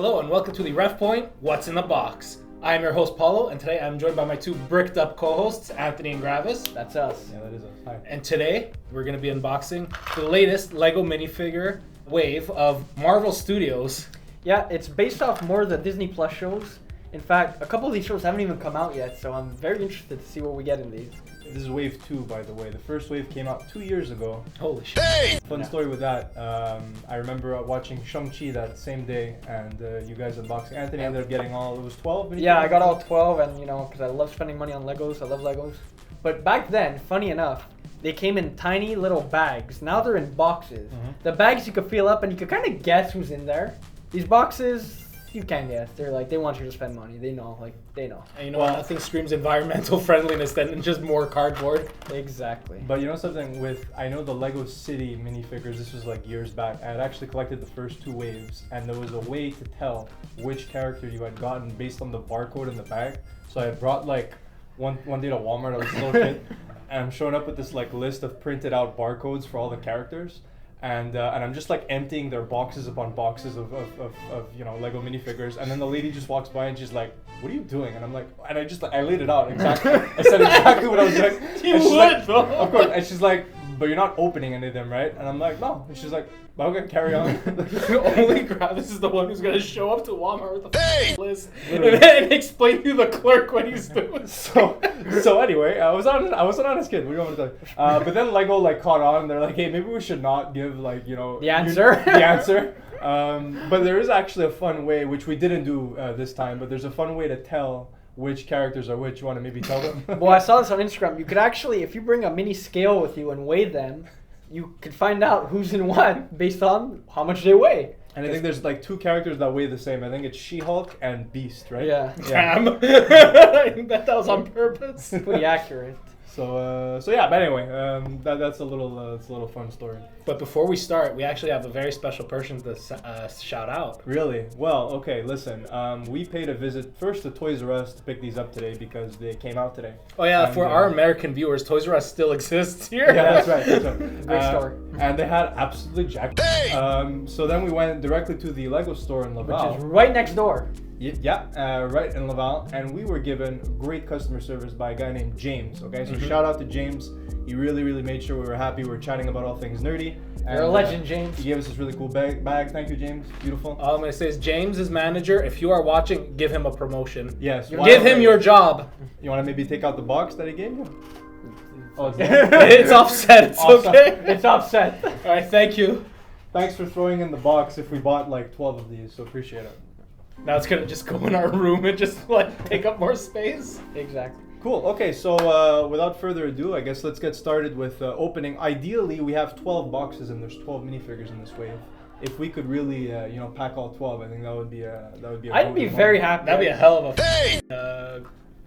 Hello and welcome to the Ref Point, What's in the Box. I am your host Paolo, and today I'm joined by my two bricked up co-hosts, Anthony and Gravis. That's us. Yeah, that is us. Hi. And today we're going to be unboxing the latest LEGO Minifigure wave of Marvel Studios. Yeah, it's based off more of the Disney Plus shows. In fact, a couple of these shows haven't even come out yet, so I'm very interested to see what we get in these. This is wave 2, by the way. The first wave came out 2 years ago. Holy shit. Hey! Fun story with that. I remember watching Shang-Chi that same day, and you guys unboxing. Anthony ended up getting all, it was 12? Yeah, I got all 12, and because I love spending money on Legos. I love Legos. But back then, funny enough, they came in tiny little bags. Now they're in boxes. Mm-hmm. The bags you could feel up, and you could kind of guess who's in there. These boxes, you can guess. They're like, they want you to spend money. They know, they know. And you know what? Nothing screams environmental friendliness than just more cardboard. Exactly. But you know something I know the Lego City minifigures, this was like years back. I had actually collected the first 2 waves, and there was a way to tell which character you had gotten based on the barcode in the bag. So I brought one day to Walmart, I was a little kid, and I'm showing up with this list of printed out barcodes for all the characters. And I'm just emptying their boxes upon boxes of Lego minifigures, and then the lady just walks by and she's like, "What are you doing?" And I'm like, and I laid it out exactly. I said exactly what I was doing. You would, bro. Of course. And she's like, "But you're not opening any of them, right?" And I'm like, "No." And she's like, "Okay, carry on." Only Gravis is the one who's gonna show up to Walmart with a list and explain to the clerk what he's doing. So anyway, I was an honest kid. What do you want me to tell you? But then Lego caught on. And they're like, "Hey, maybe we should not give the answer." The answer. But there is actually a fun way, which we didn't do this time. But there's a fun way to tell which characters are which. You want to maybe tell them? Well, I saw this on Instagram. You could actually, if you bring a mini scale with you and weigh them, you could find out who's in what based on how much they weigh. And I think there's 2 characters that weigh the same. I think it's She-Hulk and Beast, right? Yeah. Damn. I think that was on purpose. Pretty accurate. So yeah, but anyway, that's a little fun story. But before we start, we actually have a very special person to shout out. Really? Well, okay, listen. We paid a visit first to Toys R Us to pick these up today because they came out today. Oh yeah, and for our American viewers, Toys R Us still exists here. Yeah, that's right. Great store. And they had absolutely jacked. So then we went directly to the Lego store in Laval. Which is right next door. Yeah, right in Laval, and we were given great customer service by a guy named James. Okay, so shout out to James. He really made sure we were happy. We were chatting about all things nerdy. You're a legend, James. He gave us this really cool bag. Thank you, James. Beautiful. All I'm gonna say is James is manager. If you are watching, give him a promotion. Yes. Give him your job. You want to maybe take out the box that he gave you? Oh, it's offset. It's okay. It's offset. All right, thank you. Thanks for throwing in the box. If we bought 12 of these, so appreciate it. Now it's gonna just go in our room and just take up more space. Exactly. Cool. Okay, so without further ado, I guess let's get started with opening. Ideally, we have 12 boxes and there's 12 minifigures in this wave. If we could really, pack all 12, I think that would be a. I'd be very happy. That'd be a hell of a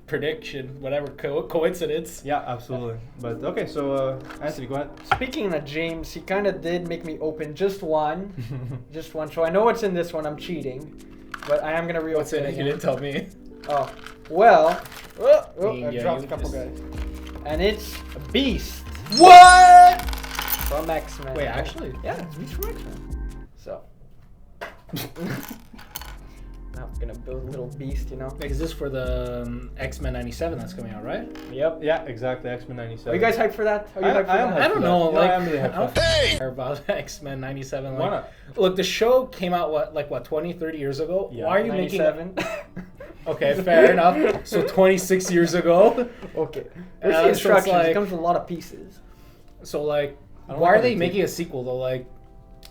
prediction, whatever coincidence. Yeah, absolutely. But okay, so Anthony, go ahead. Speaking of James, he kind of did make me open just one. So I know what's in this one. I'm cheating. But I am going to reopen What's in it? You didn't tell me. Oh, well. I Yeah, dropped a couple guys. And it's Beast. What? From X-Men. Wait, actually? Yeah, it's Beast from X-Men. So. Now we're going to build a little Beast, Is this for the X-Men 97 that's coming out, right? Yep. Yeah, exactly. X-Men 97. Are you guys hyped for that? I don't know. I'm really hyped for that. I don't care about X-Men 97. Why not? Look, the show came out, 20, 30 years ago? Yeah. Why are you 97. Okay, fair enough. So 26 years ago. Okay. There's the instructions. So it comes with a lot of pieces. So, why are they making a sequel, though?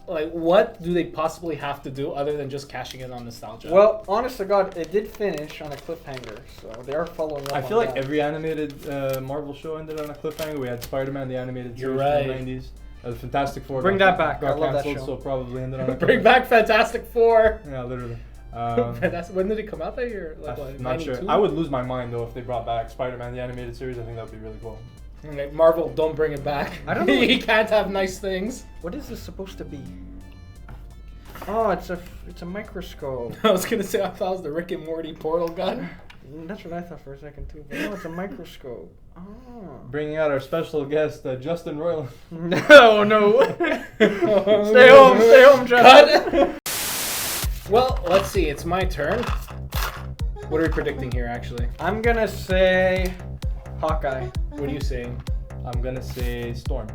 What do they possibly have to do other than just cashing in on nostalgia? Well, honest to God, it did finish on a cliffhanger, so they are following up. I feel like that. every animated Marvel show ended on a cliffhanger. We had Spider-Man, the animated series right. from the 90s. The Fantastic Four. Bring that back. Got I love that canceled, show. So probably ended on a Bring back Fantastic Four. Yeah, literally. When did it come out that year? I'm not sure. I would lose my mind though if they brought back Spider-Man, the animated series. I think that would be really cool. Marvel, don't bring it back. I don't know. He can't have nice things. What is this supposed to be? Oh, it's a microscope. I was gonna say I thought it was the Rick and Morty portal gun. That's what I thought for a second too. But no, it's a microscope. Oh. Bringing out our special guest, Justin Roiland. No. Stay home, Justin. Well, let's see. It's my turn. What are we predicting here, actually? I'm gonna say Hawkeye. What are you saying? I'm gonna say Storm.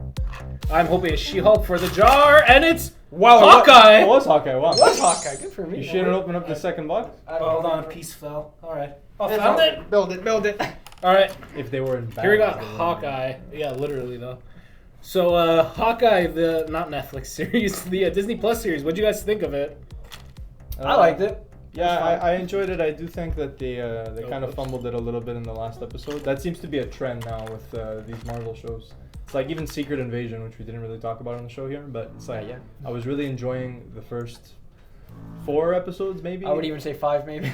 I'm hoping it's She-Hulk for the jar, and it's Wow, Hawkeye! It was Hawkeye. Wow. What's Hawkeye? Good for me. You shouldn't open up the second box. Hold on, a piece fell. Alright. Oh, It's found all it! good. Build it. Alright, If they were in here we bags, got they wouldn't Hawkeye. Yeah, literally, though. So, Hawkeye, the, not Netflix series, the Disney Plus series. What'd you guys think of it? be. I liked it. Yeah, I enjoyed it. I do think that they kind of oops. fumbled it a little bit in the last episode. That seems to be a trend now with these Marvel shows. It's like even Secret Invasion, which we didn't really talk about on the show here, but it's like Yeah. I was really enjoying the first 4 episodes, maybe. I would even say 5, maybe.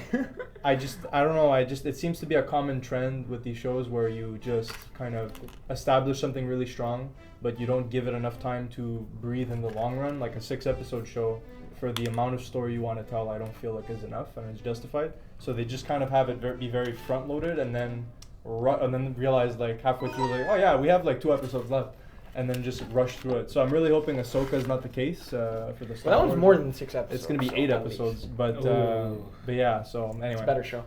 I don't know. It seems to be a common trend with these shows where you just kind of establish something really strong, but you don't give it enough time to breathe in the long run. Like a 6-episode show, for the amount of story you want to tell, I don't feel like is enough and it's justified. So they just kind of have it be very front loaded, and then realize like halfway through, like, oh yeah, we have like 2 episodes left, and then just rush through it. So I'm really hoping Ahsoka is not the case for the Star Well, that was Wars. more than 6 episodes. It's gonna be so 8 at least. episodes, but Ooh. yeah. So anyway, It's a better show.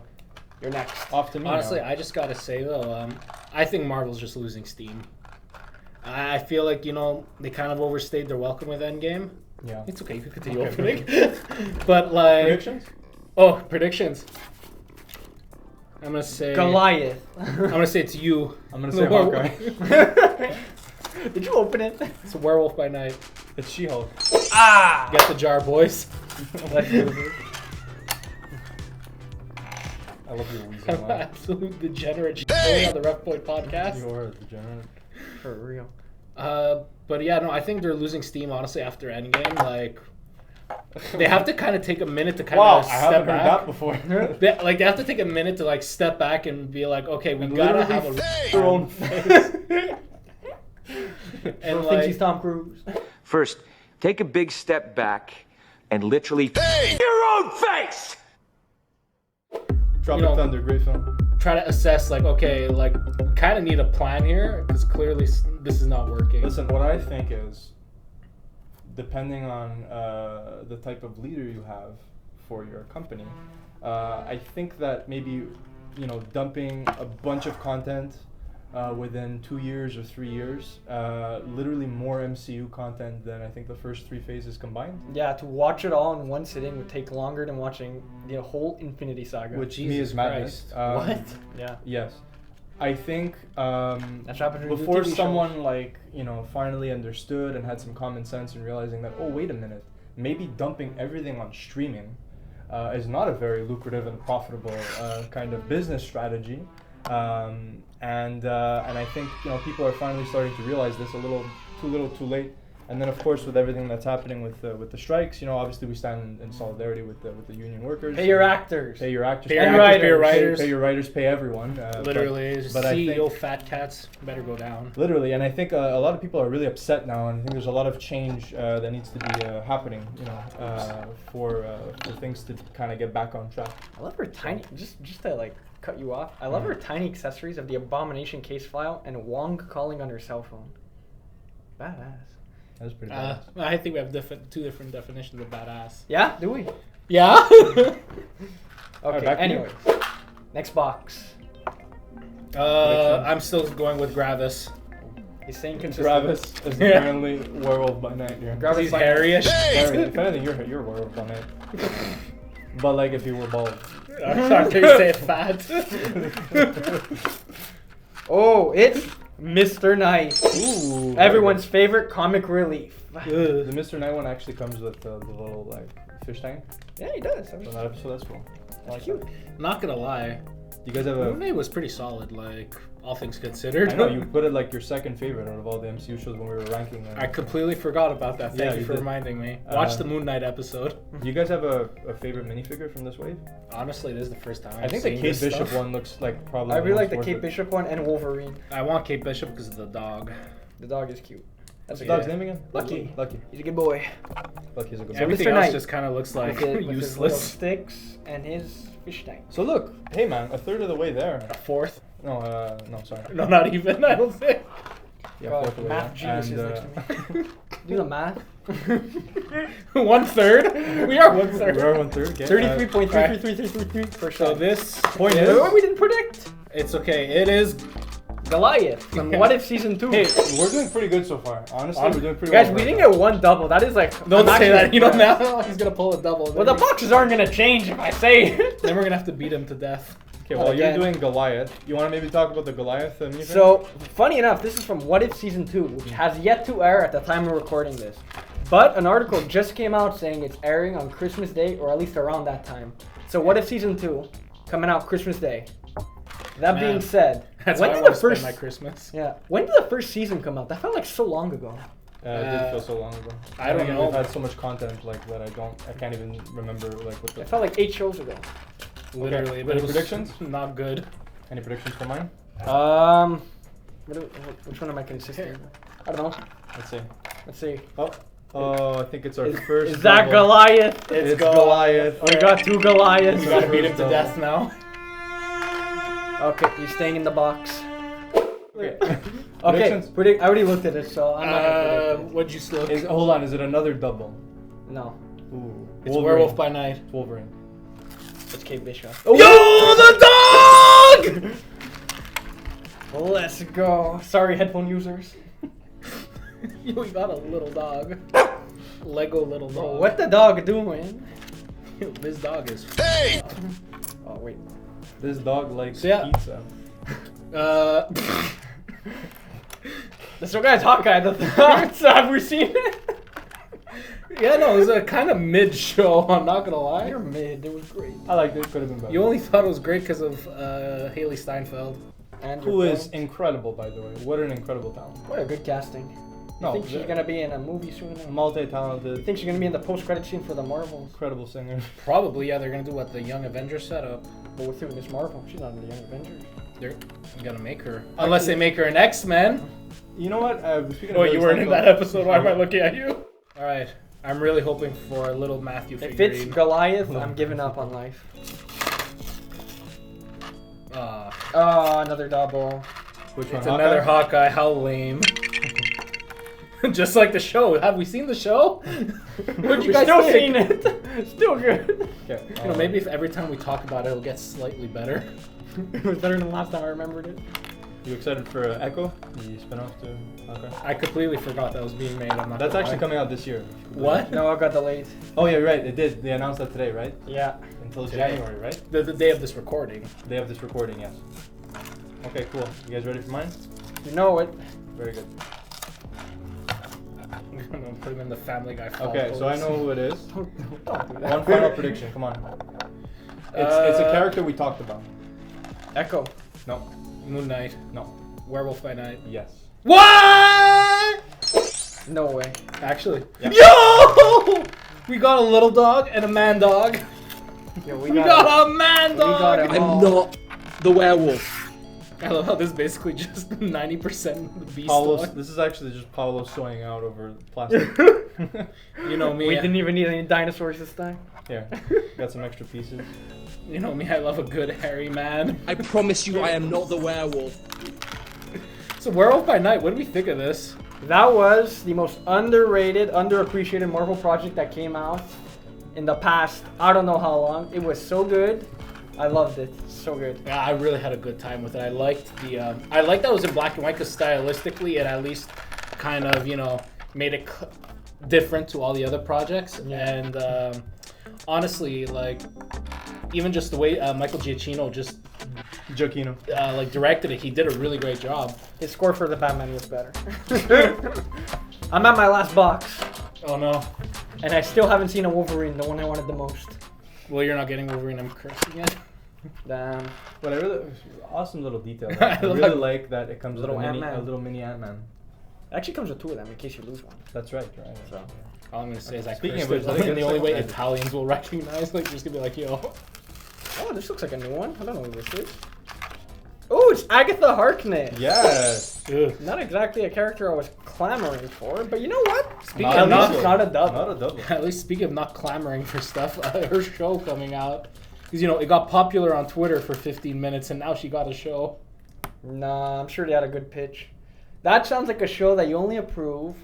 You're next. off to me. Honestly, now. I just gotta say, though, I think Marvel's just losing steam. I feel like, they kind of overstayed their welcome with Endgame. Yeah. It's okay, you can continue Okay, opening. But, like... Predictions? Oh, predictions. I'm gonna say... Goliath. I'm gonna say it's you. I'm gonna say No, Hawkeye. Did you open it? It's a werewolf by night. It's She-Hulk. Ah! Get the jar, boys. Let's do this. I love your wheezing I'm an laugh. absolute degenerate on the Rough Boy podcast. You are a degenerate. For real. But yeah, no, I think they're losing steam, honestly, after Endgame. Like, they have to kind of take a minute to kind Wow, of I step haven't heard back. that before. They have to take a minute to, like, step back and be like, okay, we gotta have a... Your own face. And, Thinks he's like, Tom Cruise. First, take a big step back and literally your own face! Tropic Thunder, great film. try to assess, like, okay, like, we kind of need a plan here, because clearly this is not working. Listen, what I think is, depending on the type of leader you have for your company, I think that maybe, dumping a bunch of content within 2 years or 3 years, literally more MCU content than I think the first 3 phases combined. Yeah, to watch it all in one sitting would take longer than watching the whole Infinity Saga. Which to me Jesus is madness. Christ. Yeah. Yes. I think That's happened with before TV shows. someone finally understood and had some common sense and realizing that, oh, wait a minute, maybe dumping everything on streaming is not a very lucrative and profitable kind of business strategy. And I think people are finally starting to realize this a little too late. And then of course with everything that's happening with the strikes, obviously we stand in solidarity with the union workers. Pay your actors. Pay your actors. Pay your Pay actors, actors, pay your writers. Pay your writers. Pay everyone. Literally, but I think- CEO fat cats better go down. Literally, and I think a lot of people are really upset now, and I think there's a lot of change that needs to be happening, for things to kind of get back on track. I love her tiny. Just to cut you off. I love her tiny accessories of the Abomination case file and Wong calling on her cell phone. Badass. That's pretty bad. I think we have two different definitions of badass. Yeah, do we? Yeah. Okay. back to Anyway, next box. I'm still going with Gravis. He's saying consistent. Travis is apparently werewolf by night here. Gravis He's by- hairy-ish. Harry, if anything, you're werewolf by night. But like if you were bald. I'm sorry to say fat. Oh, it's Mr. Knight. Ooh. Everyone's favorite comic relief. The Mr. Knight one actually comes with the little fish tank. Yeah, he does. So that episode, that's cool. I like cute. that. Not gonna lie, You guys have Moon Knight was pretty solid, all things considered. I know you put it your second favorite out of all the MCU shows when we were ranking them. I completely forgot about that. Thank Yeah, you you for did. reminding me. Watch the Moon Knight episode. Do you guys have a favorite minifigure from this wave? Honestly, this is the first time I I've think the seen Kate this Bishop stuff. one looks probably. I really like the most Kate worth it. Bishop one and Wolverine. I want Kate Bishop because of the dog. The dog is cute. That's What's a the dog's good name again? Lucky. Lucky. He's a good boy. Lucky's a good So boy. Everything Mr. else Knight. just kind of looks like With his little useless. sticks and his fish tank. So look, hey man, a third of the way there. A fourth? No, sorry. No, not even. I don't think. Yeah, God, fourth of the way math there. geniuses And, next to me. Do the math. 1/3. We are 1/3. We are 1/3. Okay. 33.33333%. So this Point is, is- we didn't predict. it's okay. It is Goliath from What If Season 2. Hey, we're doing pretty good so far. Honestly, we're doing pretty Guys, well. we didn't get one double. That is like... Don't I'm say that. actually You know impressed. now he's gonna pull a double. Well, the boxes aren't going to change if I say it. Then we're gonna have to beat him to death. Okay, well, Again. you're doing Goliath. You want to maybe talk about the Goliath minifigure? So, funny enough, this is from What If Season 2, which has yet to air at the time we're recording this. But an article just came out saying it's airing on Christmas Day, or at least around that time. So, What If Season 2, coming out Christmas Day. That Man, being said, That's when why I did want the to spend first... my Christmas. Yeah, when did the first season come out? That felt like so long ago. It did feel so long ago. I don't Again, know. We've had so much content like that. I can't even remember like what the. It felt like 8 shows ago. Literally. Okay. But Any it was predictions? Not good. Any predictions for mine? Which one am I consistent? I don't know. Let's see. Let's see. Oh, I think it's our first. Is that double. Goliath? It's Goliath. We got 2 Goliaths. You gotta beat him to Double. death now. Okay, he's staying in the box. Okay. Okay, Predictions? I already looked at it, so I'm not gonna predict it. What'd you slow? Hold on. Is it another double? No, Ooh. It's Werewolf by Night. It's Wolverine. it's Kate Bishop. Yo, the dog! Let's go. Sorry, headphone users. Yo, we got a little dog. Lego little dog. What the dog doing? Yo, this dog is. Oh wait. This dog likes So, yeah. pizza. This guy's Hawkeye. Have we seen it? Yeah, no, it was a kind of mid show. I'm not gonna lie. You're mid. It was great. I liked it. Could have been better. You only thought it was great because of Haley Steinfeld. And Who is incredible, by the way. What an incredible talent. What a good casting. No, I think she's gonna be in a movie soon. I multi-talented, think she's gonna be in the post-credit scene for the Marvels. incredible singer. Probably, yeah. They're gonna do what, the Young Avengers setup. But with who? Miss Marvel. She's not in the Young Avengers. They're gonna make her, unless they make her an X-Men. You know what? Speaking of Oh, Haley you weren't in Steinfeld- that episode. Why am I looking at you? All right, I'm really hoping for a little Matthew If figurine. it's Goliath, I'm giving up on life. Oh, another double. Which one? It's another Hawkeye. How lame. Just like the show. Have we seen the show? What'd you We've guys still think? seen it. Still good. Okay. You know, maybe if every time we talk about it, it'll get slightly better. It was better than last time I remembered it. You excited for Echo? The spin-off to Hawkeye? I completely forgot that was being made. I'm not. That's gonna actually lie. coming out this year. What? No, I got delayed. Oh yeah, right. It did. They announced that today, right? Yeah. Until Today. January, right? The day of this recording. They have this recording, yes. Okay, cool. You guys ready for mine? You know it. Very good. I'm gonna put him in the Family Guy. Okay, so I know who it is. Don't do that. One final prediction. Come on. It's a character we talked about. Echo. No. Moon Knight. No. Werewolf by Night. Yes. What? No way. Actually. Yeah. Yo! We got a little dog and a man dog. Yo, We got a man We got dog. it. I'm not the werewolf. I love how this is basically just 90% the beast Paolo's, dog. this is actually just Paolo sewing out over plastic. You know me. We didn't even need any dinosaurs this time. Here, got some extra pieces. You know me. I love a good hairy man. I promise you I am not the werewolf. So Werewolf by Night. What do we think of this? That was the most underrated, underappreciated Marvel project that came out in the past, I don't know how long. It was so good. I loved it. So good. Yeah, I really had a good time with it. I liked the. I liked that it was in black and white because stylistically it at least kind of made it different to all the other projects. Yeah. And honestly, like even just the way Michael Giacchino just Giacchino. like directed it, he did a really great job. His score for the Batman was better. I'm at my last box, Oh no! and I still haven't seen a Wolverine, the one I wanted the most. Well, you're not getting Wolverine. I'm cursing it. Damn. But I really awesome little detail. I I really love- like that it comes with Little a Ant-Man. little mini Ant-Man. It actually comes with 2 of them in case you lose one. That's right. So. All I'm gonna say is I Speaking cursed of which, it, let me and get the only way second- Italians will recognize, like, just gonna be like, yo. Oh, this looks like a new one. I don't know what this is. Oh, it's Agatha Harkness. Yes. Ugh. Not exactly a character I was clamoring for, but you know what? Speaking At of least not, it's not a dub. Not a double. at least speaking of not clamoring for stuff, her show coming out, because it got popular on Twitter for 15 minutes, and now she got a show. Nah, I'm sure they had a good pitch. That sounds like a show that you only approve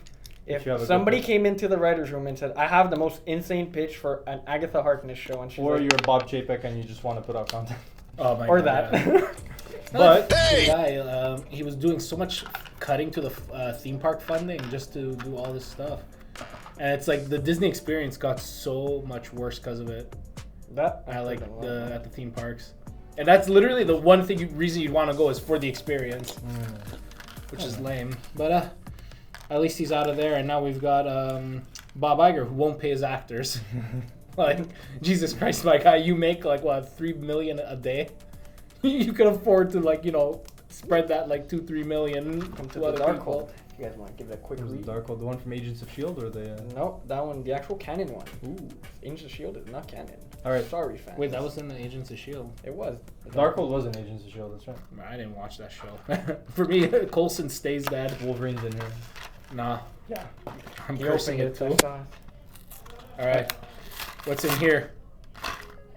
If you have a good somebody pitch. came into the writer's room and said, I have the most insane pitch for an Agatha Harkness show, and she's Or like, you're Bob Chapek and you just want to put out content. Oh my or god. that. Yeah. But The guy, he was doing so much cutting to the theme park funding just to do all this stuff, and it's like the Disney experience got so much worse because of it. That I like at the theme parks, and that's literally the one reason you'd want to go is for the experience, which is lame. But at least he's out of there, and now we've got Bob Iger, who won't pay his actors. Like, Jesus Christ, my guy, you make like what, $3 million a day? You could afford to, like, you know, spread that like 2-3 million Come to to the other Dark people. Hold. You guys want to give it a quick was the read? Darkhold the one from Agents of S.H.I.E.L.D. or the... Nope, that one, the actual canon one. Ooh. Agents of S.H.I.E.L.D. is not canon. Alright. Sorry, fans. Wait, that was in the Agents of S.H.I.E.L.D. It was. Darkhold was an Agents of S.H.I.E.L.D., that's right. I didn't watch that show. For me, Coulson stays dead. Wolverine's in here. Nah, Yeah. I'm He cursing opened it too. Alright, what's in here?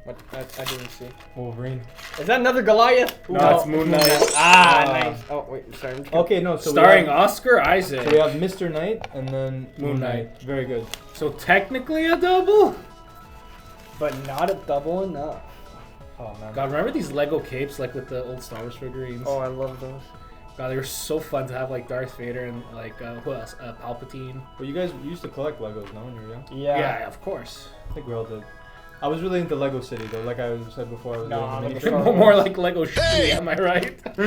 What? I didn't see. Wolverine. Is that another Goliath? No, it's Moon Knight. Ah, nice. Oh, wait, sorry. Okay, no, so Starring we have, Oscar Isaac. so we have Mr. Knight and then Moon Knight. Very good. So technically a double? But not a double enough. Oh, man. God, remember these Lego capes like with the old Star Wars figurines? Oh, I love those. God, they were so fun to have like Darth Vader and like who else? Palpatine. Well, you guys used to collect Legos, no, when you were young? Yeah. Yeah, of course. I think we all did. I was really into Lego City, though. Like I said before, I was Nah, really Lego into Star minifigures. More like Lego City, am I right?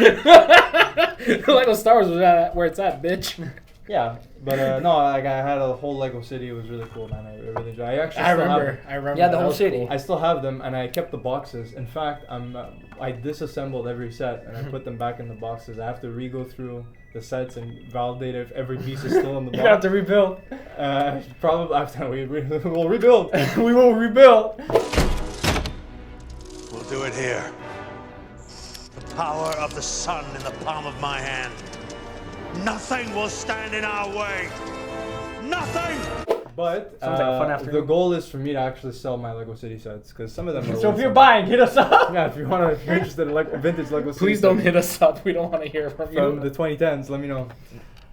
Lego Star Wars was where it's at, bitch. Yeah, but no, like I had a whole Lego City. It was really cool, man. I really enjoyed. I actually I still have remember. them. I remember. Yeah, the that whole was city. cool. I still have them, and I kept the boxes. In fact, I disassembled every set and I put them back in the boxes. I have to re-go through the sets and validate if every piece is still in the You have box. to rebuild. Probably after we'll rebuild. We will rebuild. We'll do it here. The power of the sun in the palm of my hand. Nothing will stand in our way. Nothing! But Sounds like a fun afternoon. the goal is for me to actually sell my Lego City sets because some of them. Are So if worth you're some- buying, hit us up. yeah, if you're interested in like vintage Lego City Please don't sets hit us up. We don't want to hear from from you. the 2010s, let me know.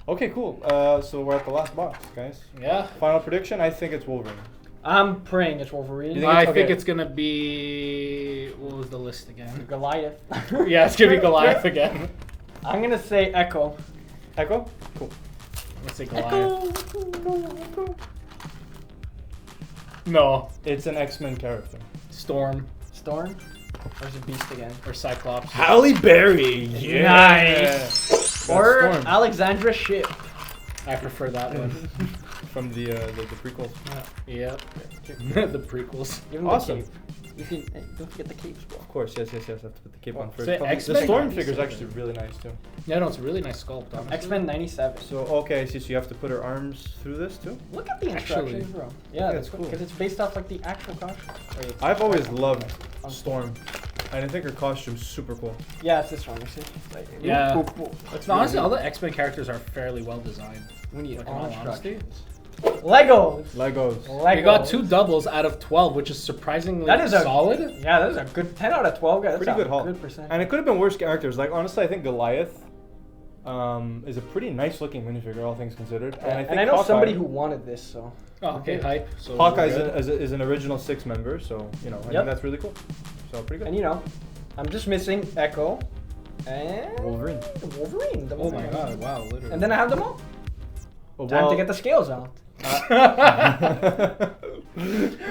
Okay, cool. So we're at the last box, guys. Yeah. Final prediction: I think it's Wolverine. I'm praying it's Wolverine. You think I it's think okay? it's gonna be. What was the list again? Goliath. Yeah, it's gonna be Goliath again. I'm gonna say Echo. Echo? Cool. Let's say Goliath. No, It's an X-Men character. Storm Storm. Or is it Beast again? or Cyclops. Halle Berry. Nice. Or Storm. Alexandra Shipp. I prefer that one. From the prequels. Yep. The prequels. Give him Awesome. the cape. You can, hey, don't forget the capes, bro. Of course, yes. I have to put the cape on first. Say The X-Men? Storm figure is actually really nice too. Yeah, no, it's a really nice sculpt. Honestly. X-Men 97. So okay, I see. So you have to put her arms through this too. Look at the Actually, instructions, bro. Yeah, that's that's cool. Because it's based off like the actual costume. Wait, I've always loved Storm, and I think her costume's super cool. yeah, it's this one. You see? It's like, Yeah. boop, boop, boop. No, honestly, all the X-Men characters are fairly well designed. We need Like, in all all honesty. instructions. Legos. Legos. Legos. We got 2 doubles out of 12, which is surprisingly That is a solid. Yeah, that is a good 10 out of 12, guys. Pretty good haul. Good percent. And it could have been worse characters. Like honestly, I think Goliath is a pretty nice looking minifigure, all things considered. And I think and I know Hawkeye, somebody who wanted this, so. Oh, okay, hype. So Hawkeye we're good. is an original 6 member, so you know I Yep. think that's really cool. So pretty good. And you know, I'm just missing Echo and Wolverine. Wolverine. The Oh my Wolverine. god! Wow, literally. And then I have them all. Well, Time to get the scales out.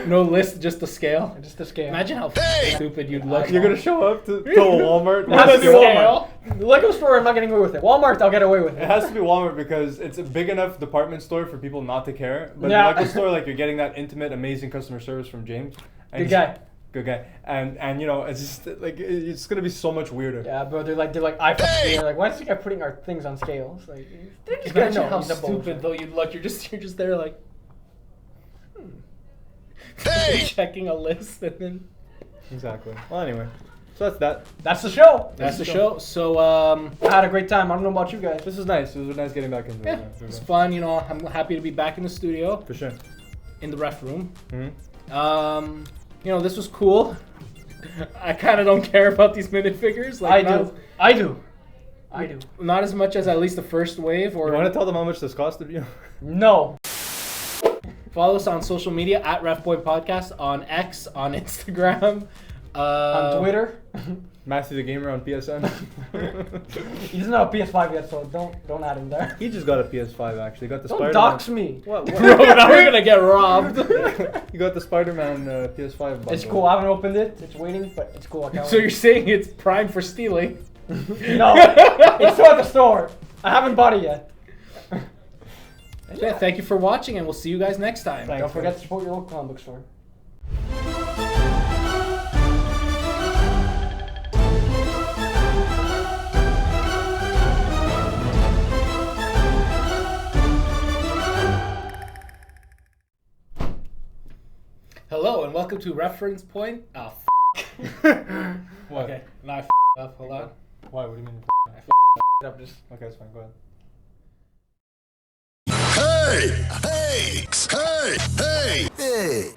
No list, just the scale. Just the scale. Imagine how stupid you'd look. You're gonna show up to Walmart. It has to be Scale. Walmart. The Lego store, I'm not getting away with it. Walmart, I'll get away with It it. has to be Walmart because it's a big enough department store for people not to care. But Yeah. in the Lego store, like you're getting that intimate, amazing customer service from James. And Good guy. Good guy. And you know, it's just like it's gonna be so much weirder. Yeah, bro, they're like they're like, why is this guy putting our things on scales? Like, they're just gonna Imagine know how he's a stupid bullshit. though you'd look. You're just there like. Checking a list and then. Exactly. Well, anyway, so that's that. That's the show. That's the show. So I had a great time. I don't know about you guys. This was nice. It was nice getting back into yeah, it. it's fun. You know, I'm happy to be back in the studio, For sure. in the ref room. Mm-hmm. You know, this was cool. I kind of don't care about these minifigures. Like, I do. I do. Not as much as at least the first wave. Or You want to tell them how much this costed you? No. follow us on social media at RefPoint Podcast on X, on Instagram, On Twitter. Matthew the Gamer on PSN. He doesn't have a PS5 yet, so don't add him there. He just got a PS5 actually. Got the Don't Spider-Man. dox me. What? Bro, now we're gonna get robbed. You got the Spider-Man PS5 bundle. It's cool. I haven't opened it. It's waiting, but it's cool. I can't So wait. you're saying it's prime for stealing? No, it's still at the store. I haven't bought it yet. Yeah, thank you for watching, and we'll see you guys next time. Thanks, Don't forget guys. to support your local comic book store. Hello, and welcome to Reference Point. Oh, What? okay. Now I up. Hold on. Why? What do you mean? Up just. Okay, it's fine. Go ahead. Hey! Hey! Hey! Hey! Hey!